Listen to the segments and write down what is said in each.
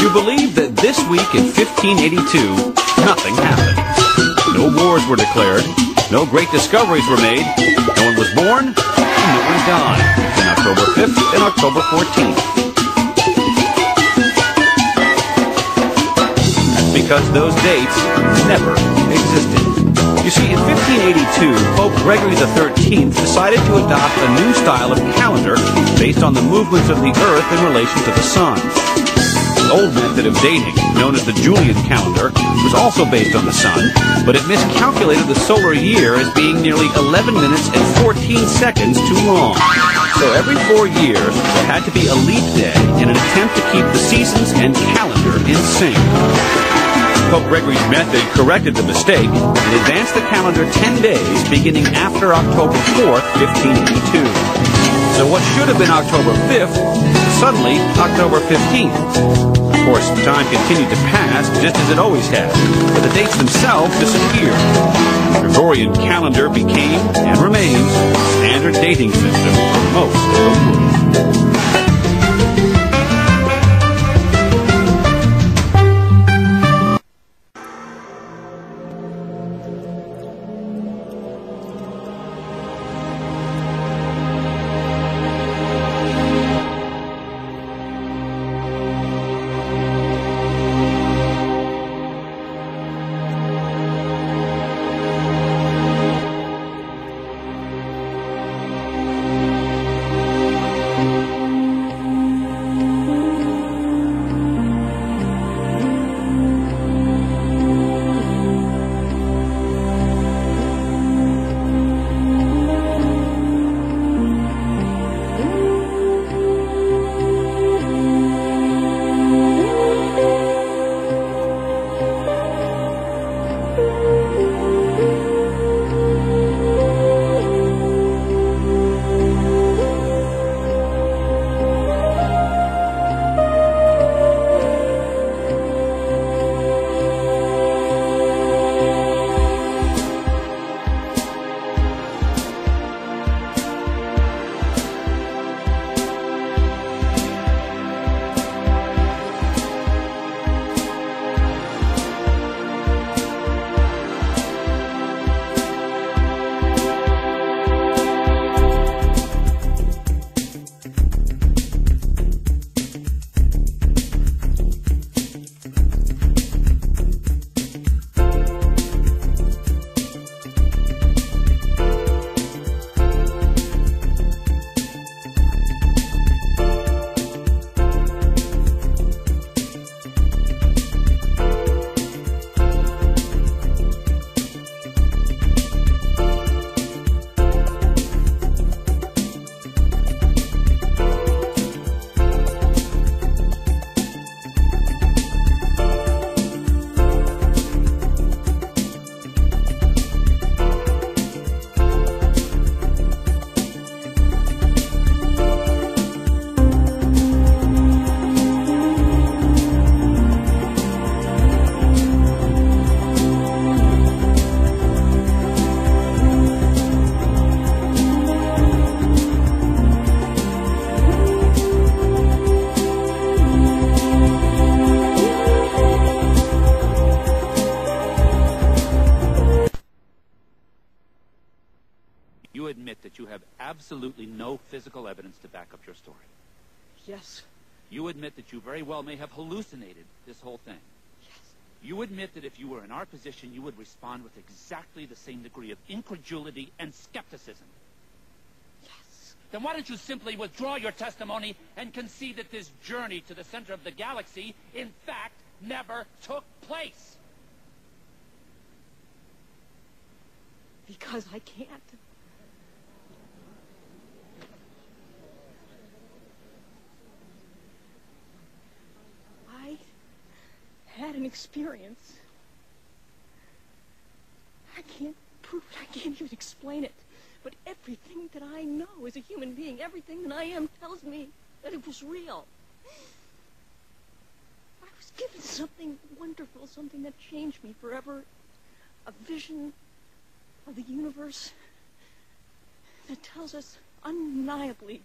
You believe that this week in 1582, nothing happened. No wars were declared, no great discoveries were made, no one was born, and no one died in October 5th and October 14th. That's because those dates never existed. You see, in 1582, Pope Gregory XIII decided to adopt a new style of calendar based on the movements of the Earth in relation to the Sun. The old method of dating, known as the Julian calendar, was also based on the Sun, but it miscalculated the solar year as being nearly 11 minutes and 14 seconds too long. So every 4 years, there had to be a leap day in an attempt to keep the seasons and calendar in sync. Pope Gregory's method corrected the mistake and advanced the calendar 10 days beginning after October 4th, 1582. So what should have been October 5th was suddenly October 15th. Of course, time continued to pass just as it always had, but the dates themselves disappeared. The Gregorian calendar became and remains the standard dating system for most of the world. You admit that you have absolutely no physical evidence to back up your story. Yes. You admit that you very well may have hallucinated this whole thing. Yes. You admit that if you were in our position, you would respond with exactly the same degree of incredulity and skepticism. Yes. Then why don't you simply withdraw your testimony and concede that this journey to the center of the galaxy, in fact, never took place? Because I can't. I had an experience. I can't prove it. I can't even explain it. But everything that I know as a human being, everything that I am tells me that it was real. I was given something wonderful, something that changed me forever. A vision of the universe that tells us undeniably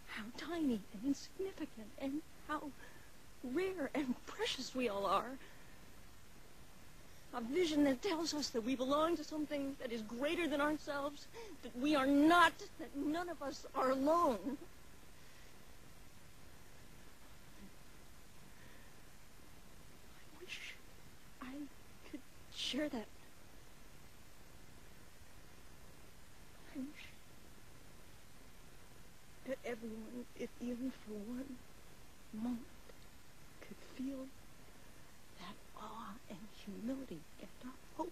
how tiny and insignificant and how rare and precious we all are. A vision that tells us that we belong to something that is greater than ourselves, that we are not, that none of us are alone. I wish I could share that. I wish that everyone, if even for one moment, could feel that awe and humility and our hope.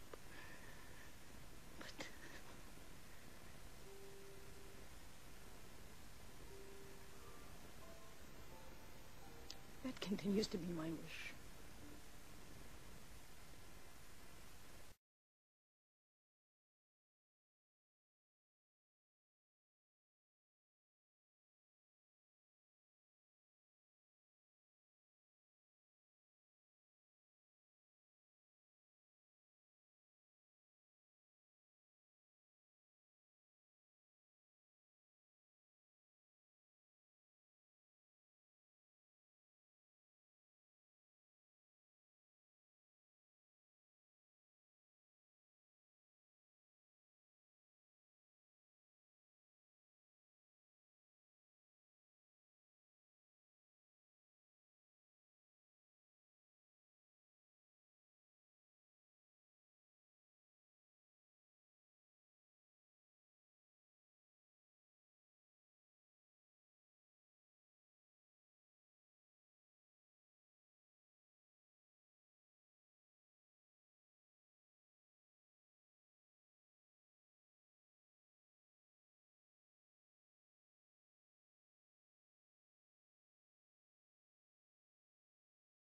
But that continues to be my wish.